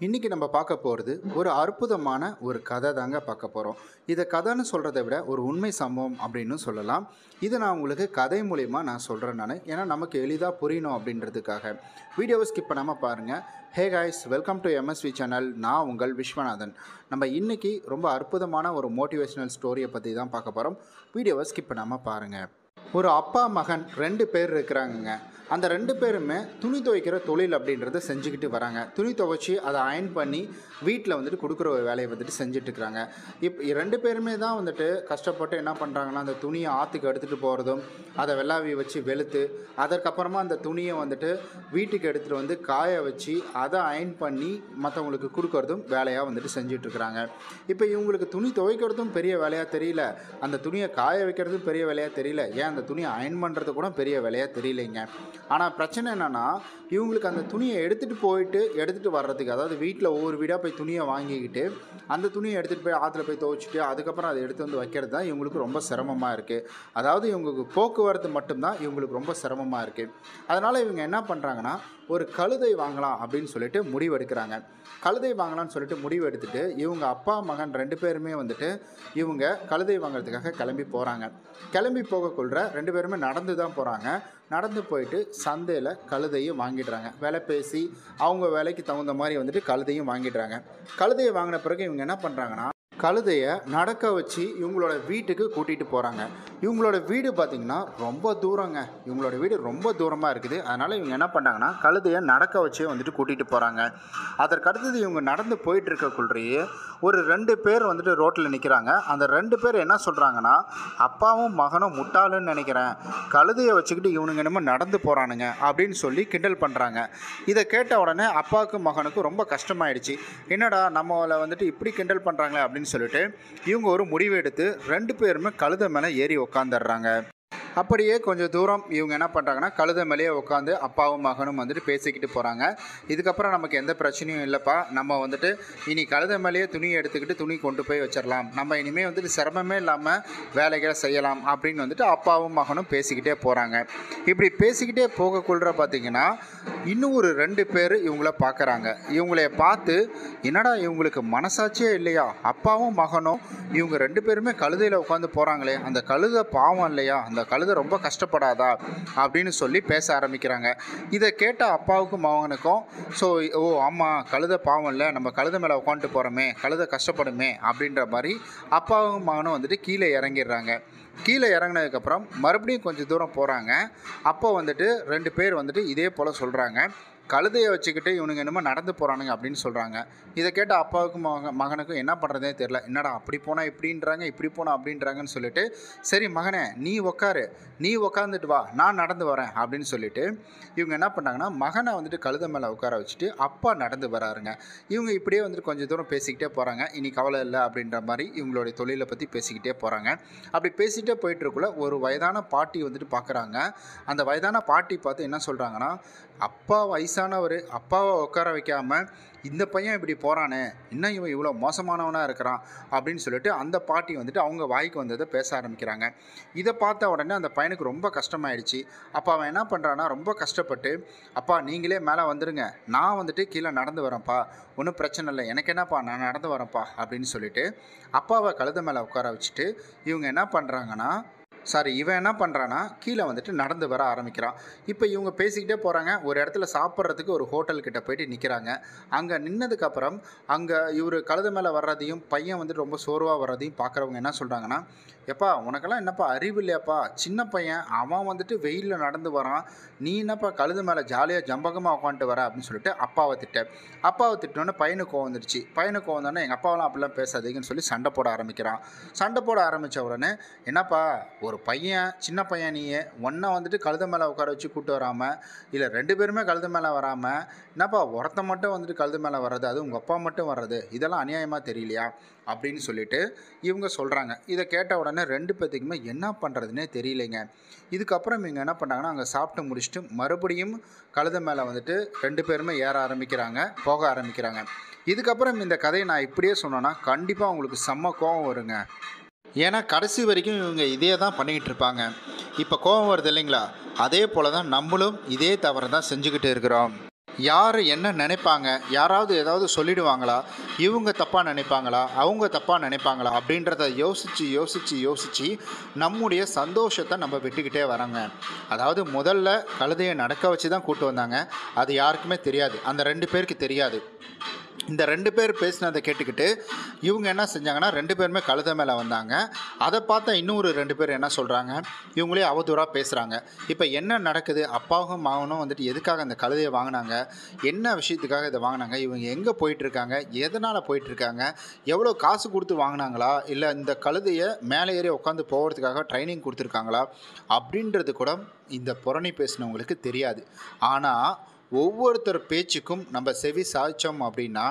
இன்றைக்கி நம்ம பார்க்க போகிறது ஒரு அற்புதமான ஒரு கதை தாங்க பார்க்க போகிறோம். இதை கதைன்னு சொல்கிறத விட ஒரு உண்மை சம்பவம் அப்படின்னு சொல்லலாம். இதை நான் உங்களுக்கு கதை மூலிமா நான் சொல்கிறேன் ஏன்னா நமக்கு எளிதாக புரியணும் அப்படின்றதுக்காக. வீடியோவை ஸ்கிப் பண்ணாமல் பாருங்கள். Hey guys, welcome to MSV channel. நான் உங்கள் விஸ்வநாதன். நம்ம இன்றைக்கி ரொம்ப அற்புதமான ஒரு மோட்டிவேஷ்னல் ஸ்டோரியை பற்றி தான் பார்க்க போகிறோம். வீடியோவை ஸ்கிப் பண்ணாமல் பாருங்கள். ஒரு அப்பா மகன் 2 பேர் இருக்கிறாங்கங்க. அந்த 2 பேருமே துணி துவைக்கிற தொழில் அப்படின்றத செஞ்சுக்கிட்டு வராங்க. துணி துவைச்சி அதை அயன் பண்ணி வீட்டில் வந்துட்டு கொடுக்குற ஒரு வேலையை வந்துட்டு செஞ்சிட்ருக்குறாங்க. 2 பேருமே தான் வந்துட்டு கஷ்டப்பட்டு என்ன பண்ணுறாங்கன்னா, அந்த துணியை ஆற்றுக்கு எடுத்துகிட்டு போகிறதும், அதை வெள்ளாவி வச்சு வெளுத்து, அதற்கப்புறமா அந்த துணியை வந்துட்டு வீட்டுக்கு எடுத்துகிட்டு வந்து காய வச்சு அதை அயன் பண்ணி மற்றவங்களுக்கு கொடுக்கறதும் வேலையாக வந்துட்டு செஞ்சிட்ருக்குறாங்க. இப்போ இவங்களுக்கு துணி துவைக்கிறதும் பெரிய வேலையாக தெரியல, அந்த துணியை காய வைக்கிறதும் பெரிய வேலையாக தெரியல, ஏன் அந்த துணியை அயன் பண்ணுறது கூட பெரிய வேலையாக தெரியலைங்க. ஆனால் பிரச்சனை என்னென்னா, இவங்களுக்கு அந்த துணியை எடுத்துகிட்டு வர்றதுக்கு, அதாவது வீட்டில் ஒவ்வொரு வீடாக போய் துணியை வாங்கிக்கிட்டு அந்த துணியை எடுத்துகிட்டு போய் ஆற்றுல போய் துவைச்சிட்டு அதுக்கப்புறம் அதை எடுத்து வந்து வைக்கிறது தான் இவங்களுக்கு ரொம்ப சிரமமாக இருக்குது. அதாவது இவங்களுக்கு போக்குவரத்து மட்டும்தான் இவங்களுக்கு ரொம்ப சிரமமாக இருக்குது. அதனால் இவங்க என்ன பண்ணுறாங்கன்னா, ஒரு கழுதை வாங்கலாம் அப்படின்னு சொல்லிட்டு முடிவு எடுக்கிறாங்க. கழுதை வாங்கலாம்னு சொல்லிட்டு முடிவு எடுத்துகிட்டு இவங்க அப்பா மகன் 2 பேருமே வந்துட்டு இவங்க கழுதை வாங்குறதுக்காக கிளம்பி போகிறாங்க. கிளம்பி போகக்குள்ள 2 பேருமே நடந்து தான் போகிறாங்க. நடந்து போயிட்டு சந்தையில் கழுதையும் வாங்கிடுறாங்க. விலை பேசி அவங்க விலைக்கு தகுந்த மாதிரி வந்துட்டு கழுதையும் வாங்கிடுறாங்க. கழுதையை வாங்கின பிறகு இவங்க என்ன பண்ணுறாங்கன்னா, கழுதையை நடக்க வச்சு இவங்களோட வீட்டுக்கு கூட்டிகிட்டு போகிறாங்க. இவங்களோட வீடு பார்த்திங்கன்னா ரொம்ப தூரங்க. இவங்களோட வீடு ரொம்ப தூரமாக இருக்குது. அதனால் இவங்க என்ன பண்ணுறாங்கன்னா, கழுதையை நடக்க வச்சே வந்துட்டு கூட்டிகிட்டு போகிறாங்க. அதற்கடுத்தது இவங்க நடந்து போயிட்டுருக்கக்குள்ளேயே ஒரு 2 பேர் வந்துட்டு ரோட்டில் நிற்கிறாங்க. அந்த 2 பேர் என்ன சொல்கிறாங்கன்னா, அப்பாவும் மகனும் முட்டாளுன்னு நினைக்கிறேன், கழுதையை வச்சுக்கிட்டு இவனுங்க என்னமோ நடந்து போகிறானுங்க அப்படின்னு சொல்லி கிண்டல் பண்ணுறாங்க. இதை கேட்ட உடனே அப்பாவுக்கும் மகனுக்கும் ரொம்ப கஷ்டமாயிடுச்சு. என்னடா நம்மளை வந்துட்டு இப்படி கிண்டல் பண்ணுறாங்களே அப்படின்னு சொல்லிட்டு இவங்க ஒரு முடிவு எடுத்து 2 பேருமே கழுதை மேலே ஏறி உக்காந்துடுறாங்க. அப்படியே கொஞ்சம் தூரம் இவங்க என்ன பண்ணுறாங்கன்னா, கழுதை மேலேயே உட்காந்து அப்பாவும் மகனும் வந்துட்டு பேசிக்கிட்டு போகிறாங்க. இதுக்கப்புறம் நமக்கு எந்த பிரச்சனையும் இல்லைப்பா, நம்ம வந்துட்டு இனி கழுதை மேலேயே துணியை எடுத்துக்கிட்டு துணி கொண்டு போய் வச்சிடலாம், நம்ம இனிமேல் வந்துட்டு சிரமமே இல்லாமல் வேலைகளை செய்யலாம் அப்படின்னு வந்துட்டு அப்பாவும் மகனும் பேசிக்கிட்டே போகிறாங்க. இப்படி பேசிக்கிட்டே போகக்குள்ள பார்த்திங்கன்னா, இன்னும் ஒரு 2 பேர் இவங்கள பார்க்குறாங்க. இவங்களைய பார்த்து, என்னடா இவங்களுக்கு மனசாட்சியே இல்லையா, அப்பாவும் மகனும் இவங்க 2 பேருமே கழுதையில் உட்காந்து போகிறாங்களே, அந்த கழுதை பாவம் இல்லையா, அந்த கழுதை ரொம்ப கஷ்டப்படாதா அப்படின்னு சொல்லி பேச ஆரம்பிக்கிறாங்க. இதை கேட்ட அப்பாவுக்கும் மகனுக்கும், ஆமாம், கழுதை பாவம் இல்லை, நம்ம கழுதை மேலே உட்காந்துட்டு போகிறோமே, கழுதை கஷ்டப்படுமே அப்படின்ற மாதிரி அப்பாவும் மகனும் வந்துட்டு கீழே இறங்கிடுறாங்க. கீழே இறங்கினதுக்கப்புறம் மறுபடியும் கொஞ்சம் தூரம் போகிறாங்க. அப்போ வந்துட்டு 2 பேர் வந்துட்டு இதே போல் சொல்கிறாங்க, கழுதையை வச்சுக்கிட்டு இவனுங்க என்னமோ நடந்து போகிறானுங்க அப்படின்னு சொல்கிறாங்க. இதை கேட்ட அப்பாவுக்கும் மகனுக்கும் என்ன பண்ணுறதே தெரில. என்னடா அப்படி போனால் இப்படின்றாங்க, இப்படி போனால் அப்படின்றாங்கன்னு சொல்லிட்டு, சரி மகனே நீ உக்காந்துட்டு வா, நான் நடந்து வரேன் அப்படின்னு சொல்லிட்டு இவங்க என்ன பண்ணாங்கன்னா, மகனை வந்துட்டு கழுதை மேலே உட்கார வச்சுட்டு அப்பா நடந்து வராருங்க. இவங்க இப்படியே வந்துட்டு கொஞ்சம் தூரம் பேசிக்கிட்டே போகிறாங்க. இனி கவலை இல்லை அப்படின்ற மாதிரி இவங்களுடைய தொழிலை பற்றி பேசிக்கிட்டே போகிறாங்க. அப்படி பேசிகிட்டே போயிட்டுருக்குள்ள ஒரு வயதான பாட்டி வந்துட்டு பார்க்குறாங்க. அந்த வயதான பாட்டி பார்த்து என்ன சொல்கிறாங்கன்னா, அப்பா வயசானவர், அப்பாவை உட்கார வைக்காமல் இந்த பையன் இப்படி போகிறானே, இன்னும் இவன் இவ்வளோ மோசமானவனாக இருக்கிறான் அப்படின்னு சொல்லிட்டு அந்த பாட்டி வந்துட்டு அவங்க வாய்க்கு வந்ததை பேச ஆரம்பிக்கிறாங்க. இதை பார்த்த உடனே அந்த பையனுக்கு ரொம்ப கஷ்டமாயிடுச்சு. அப்போ அவன் என்ன பண்ணுறான்னா, ரொம்ப கஷ்டப்பட்டு, அப்பா நீங்களே மேலே வந்துடுங்க, நான் வந்துட்டு கீழே நடந்து வரேன்ப்பா, ஒன்றும் பிரச்சனை இல்லை, எனக்கு என்னப்பா, நான் நடந்து வரேன்ப்பா அப்படின்னு சொல்லிட்டு அப்பாவை கழுதை மேலே உட்கார வச்சுட்டு இவன் என்ன பண்ணுறான்னா, கீழே வந்துட்டு நடந்து வர ஆரம்பிக்கிறான். இப்போ இவங்க பேசிக்கிட்டே போகிறாங்க. ஒரு இடத்துல சாப்பிட்றதுக்கு ஒரு ஹோட்டல்கிட்ட போயிட்டு நிற்கிறாங்க. அங்கே நின்னதுக்கப்புறம் அங்கே இவர் கழுதை மேலே வர்றதையும் பையன் வந்துட்டு ரொம்ப சோர்வாக வர்றதையும் பார்க்குறவங்க என்ன சொல்கிறாங்கன்னா, எப்பா உனக்கெல்லாம் என்னப்பா அறிவு இல்லையாப்பா, சின்ன பையன் அவன் வந்துட்டு வெயிலில் நடந்து வரான், நீ என்னப்பா கழுது மேலே ஜாலியாக ஜம்பகமாக உட்காந்துட்டு வர அப்படின்னு சொல்லிட்டு அப்பாவை திட்டினோன்னே பையனுக்கு கோவம் வந்துடுச்சு. பையனுக்கு கோவம் வந்தோடனே, எங்கள் அப்பாவெல்லாம் அப்படிலாம் பேசாதீங்கன்னு சொல்லி சண்டை போட ஆரம்பித்த உடனே, என்னப்பா ஒரு பையன், சின்ன பையன் நீயே, ஒன்றை வந்துட்டு கழுதை மேலே உட்கார வச்சு கூப்பிட்டு வராமல், இல்லை 2 பேருமே கழுதை மேலே வராமல், என்னப்பா ஒருத்த மட்டும் வந்துட்டு கழுதை மேலே வர்றது, அது உங்கள் அப்பா மட்டும் வர்றது, இதெல்லாம் அநியாயமாக தெரியலையா அப்படின்னு சொல்லிட்டு இவங்க சொல்கிறாங்க. இதை கேட்ட உடனே 2 பேத்துக்குமே என்ன பண்ணுறதுனே தெரியலைங்க. இதுக்கப்புறம் இவங்க என்ன பண்ணாங்கன்னா, அங்கே சாப்பிட்டு முடிச்சுட்டு மறுபடியும் கழுதை மேலே வந்துட்டு 2 பேருமே போக ஆரம்பிக்கிறாங்க. இதுக்கப்புறம் இந்த கதையை நான் இப்படியே சொன்னேன்னா கண்டிப்பாக உங்களுக்கு செம்ம கோவம் வருங்க. ஏன்னா கடைசி வரைக்கும் இவங்க இதே தான் பண்ணிக்கிட்டு இருப்பாங்க. இப்போ கோவம் வருது இல்லைங்களா, அதே போல் தான் நம்மளும் இதே தவறை தான் செஞ்சுக்கிட்டு இருக்கிறோம். யார் என்ன நினைப்பாங்க, யாராவது ஏதாவது சொல்லிடுவாங்களா, இவங்க தப்பாக நினைப்பாங்களா, அவங்க தப்பாக நினைப்பாங்களா அப்படின்றத யோசித்து யோசித்து யோசித்து நம்முடைய சந்தோஷத்தை நம்ம விட்டுக்கிட்டே வரோங்க. அதாவது முதல்ல கழுதையை நடக்க வச்சு தான் கூட்டு வந்தாங்க. அது யாருக்குமே தெரியாது, அந்த 2 பேருக்கு தெரியாது. இந்த 2 பேர் பேசினதை கேட்டுக்கிட்டு இவங்க என்ன செஞ்சாங்கன்னா 2 பேருமே கழுதை மேலே வந்தாங்க. அதை பார்த்தா இன்னொரு 2 பேர் என்ன சொல்கிறாங்க, இவங்களே அவதூறாக பேசுகிறாங்க. இப்போ என்ன நடக்குது, அப்பாவும் மகனும் வந்துட்டு எதுக்காக அந்த கழுதையை வாங்கினாங்க, என்ன விஷயத்துக்காக இதை வாங்கினாங்க, இவங்க எங்கே போயிட்டுருக்காங்க, எதனால் போயிட்டுருக்காங்க, எவ்வளோ காசு கொடுத்து வாங்கினாங்களா, இல்லை இந்த கழுதையை மேலே ஏறி உட்காந்து போகிறதுக்காக ட்ரைனிங் கொடுத்துருக்காங்களா அப்படின்றது கூட இந்த புரணி பேசினவங்களுக்கு தெரியாது. ஆனால் ஒவ்வொருத்தர் பேச்சுக்கும் நம்ம செவி சாய்ச்சோம் அப்படின்னா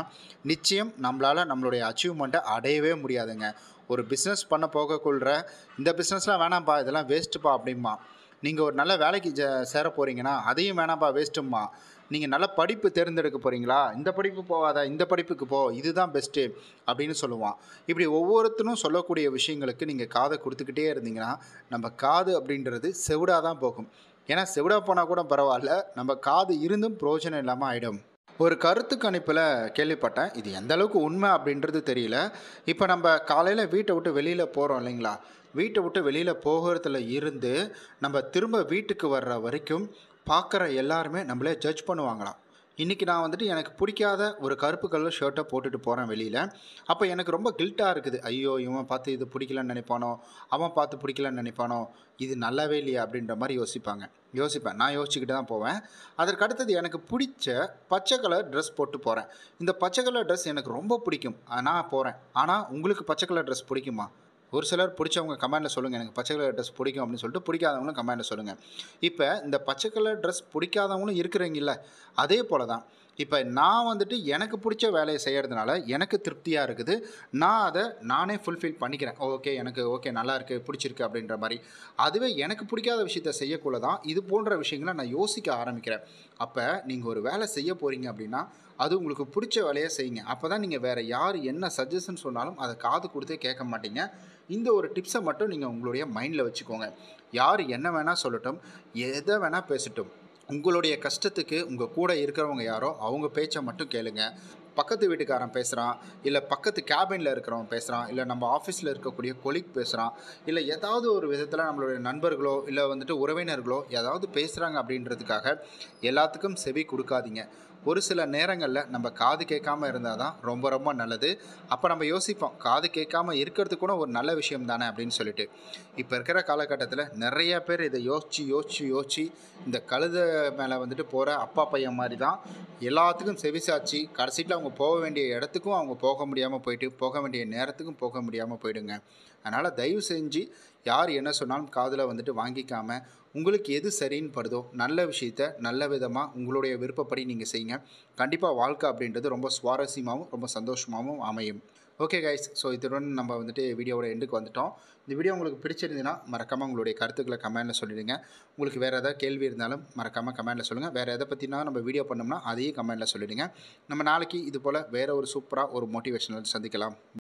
நிச்சயம் நம்மளால் நம்மளுடைய அச்சீவ்மெண்ட்டை அடையவே முடியாதுங்க. ஒரு பிஸ்னஸ் பண்ண போகக்குள்ள இந்த பிஸ்னஸ்லாம் வேணாம்ப்பா, இதெல்லாம் வேஸ்ட்டுப்பா அப்படிம்மா. நீங்கள் ஒரு நல்ல வேலைக்கு சேர போகிறீங்கன்னா அதையும் வேணாம்ப்பா, வேஸ்ட்டும்மா. நீங்கள் நல்ல படிப்பு தேர்ந்தெடுக்க போகிறீங்களா, இந்த படிப்பு போகாத, இந்த படிப்புக்கு போ, இதுதான் பெஸ்ட்டு அப்படின்னு சொல்லுவான். இப்படி ஒவ்வொருத்தரும் சொல்லக்கூடிய விஷயங்களுக்கு நீங்கள் காதை கொடுத்துக்கிட்டே இருந்தீங்கன்னா நம்ம காது அப்படின்றது செவிடாக தான் போகும். ஏன்னா செவிடா போனால் கூட பரவாயில்ல, நம்ம காது இருந்தும் பிரயோஜனம் இல்லாமல் ஆகிடும். ஒரு கருத்து கணிப்பில் கேள்விப்பட்டேன், இது எந்த அளவுக்கு உண்மை அப்படின்றது தெரியல. இப்போ நம்ம காலையில் வீட்டை விட்டு வெளியில் போகிறோம் இல்லைங்களா, வீட்டை விட்டு வெளியில் போகிறதுல இருந்து நம்ம திரும்ப வீட்டுக்கு வர்ற வரைக்கும் பார்க்குற எல்லாருமே நம்மளே ஜட்ஜ் பண்ணுவாங்களாம். இன்றைக்கி நான் வந்துட்டு எனக்கு பிடிக்காத ஒரு கருப்பு கலர் ஷர்ட்டை போட்டுட்டு போகிறேன் வெளியில். அப்போ எனக்கு ரொம்ப கில்ட்டாக இருக்குது. ஐயோ, இவன் பார்த்து இது பிடிக்கலன்னு நினைப்பானோ, அவன் பார்த்து பிடிக்கலன்னு நினைப்பானோ, இது நல்லாவே இல்லையா அப்படின்ற மாதிரி யோசிப்பேன். நான் யோசிச்சுக்கிட்டு தான் போவேன். அதற்கு அடுத்தது எனக்கு பிடிச்ச பச்சை கலர் ட்ரெஸ் போட்டு போகிறேன். இந்த பச்சை கலர் ட்ரெஸ் எனக்கு ரொம்ப பிடிக்கும், நான் போகிறேன். ஆனால் உங்களுக்கு பச்சை கலர் ட்ரெஸ் பிடிக்குமா? ஒரு சிலர் பிடிச்சவங்க கமெண்டில் சொல்லுங்கள், எனக்கு பச்சை கலர் ட்ரெஸ் பிடிக்கும் அப்படின்னு சொல்லிட்டு, பிடிக்காதவங்களும் கமெண்டில் சொல்லுங்கள். இப்போ இந்த பச்சை கலர் ட்ரெஸ் பிடிக்காதவங்களும் இருக்கிறீங்கல்ல, அதே போல் தான் இப்போ நான் வந்துட்டு எனக்கு பிடிச்ச வேலையை செய்கிறதுனால எனக்கு திருப்தியாக இருக்குது. நான் அதை நானே ஃபுல்ஃபில் பண்ணிக்கிறேன். ஓகே நல்லா இருக்குது, பிடிச்சிருக்கு அப்படின்ற மாதிரி. அதுவே எனக்கு பிடிக்காத விஷயத்த செய்யக்குள்ள தான் இது போன்ற விஷயங்களை நான் யோசிக்க ஆரம்பிக்கிறேன். அப்போ நீங்கள் ஒரு வேலை செய்ய போகிறீங்க அப்படின்னா அது உங்களுக்கு பிடிச்ச வேலையை செய்யுங்க. அப்போ தான் நீங்கள் வேறு யார் என்ன சஜஷன் சொன்னாலும் அதை காது கொடுத்தே கேட்க மாட்டீங்க. இந்த ஒரு டிப்ஸை மட்டும் நீங்கள் உங்களுடைய மைண்டில் வச்சுக்கோங்க. யார் என்ன வேணால் சொல்லட்டும், எதை வேணால் பேசட்டும், உங்களுடைய கஷ்டத்துக்கு உங்கள் கூட இருக்கிறவங்க யாரோ அவங்க பேச்சை மட்டும் கேளுங்க. பக்கத்து வீட்டுக்காரன் பேசுகிறான், இல்லை பக்கத்து கேபினில் இருக்கிறவன் பேசுகிறான், இல்லை நம்ம ஆஃபீஸில் இருக்கக்கூடிய கொலீக் பேசுகிறான், இல்லை ஏதாவது ஒரு விதத்தில் நம்மளுடைய நண்பர்களோ இல்லை வந்துட்டு உறவினர்களோ ஏதாவது பேசுகிறாங்க அப்படின்றதுக்காக எல்லாத்துக்கும் செவி கொடுக்காதீங்க. ஒரு சில நேரங்களில் நம்ம காது கேட்காமல் இருந்தால் தான் ரொம்ப ரொம்ப நல்லது. அப்போ நம்ம யோசிப்போம், காது கேட்காமல் இருக்கிறது கூட ஒரு நல்ல விஷயம் தானே அப்படின்னு சொல்லிட்டு. இப்போ இருக்கிற காலகட்டத்தில் நிறைய பேர் இதை யோசித்து இந்த கழுதை மேலே வந்துட்டு போகிற அப்பா பையன் மாதிரி தான் எல்லாத்துக்கும் செவிசாச்சு கடைசியில் அவங்க போக வேண்டிய இடத்துக்கும் அவங்க போக முடியாமல் போயிட்டு, போக வேண்டிய நேரத்துக்கும் போக முடியாமல் போயிடுங்க. அதனால் தயவு செஞ்சு யார் என்ன சொன்னாலும் காதில் வந்துட்டு வாங்கிக்காமல் உங்களுக்கு எது சரின்னு படுதோ நல்ல விஷயத்த நல்ல விதமாக உங்களுடைய விருப்பப்படி நீங்கள் செய்யுங்க. கண்டிப்பாக வாழ்க்கை அப்படின்றது ரொம்ப சுவாரஸ்யமாகவும் ரொம்ப சந்தோஷமாகவும் அமையும். ஓகே கைஸ், ஸோ இதுடன் நம்ம வந்துட்டு வீடியோவோட எண்டுக்கு வந்துட்டோம். இந்த வீடியோ உங்களுக்கு பிடிச்சிருந்ததுன்னா மறக்காமல் உங்களுடைய கருத்துக்களை கமெண்ட்டில் சொல்லிடுங்க. உங்களுக்கு வேறு ஏதாவது கேள்வி இருந்தாலும் மறக்காமல் கமெண்ட்டில் சொல்லுங்கள். வேறு எதை பற்றினா நம்ம வீடியோ பண்ணோம்னா அதையும் கமெண்ட்டில் சொல்லிவிடுங்க. நம்ம நாளைக்கு இது போல் வேறு ஒரு சூப்பராக ஒரு மோட்டிவேஷனல் சந்திக்கலாம்.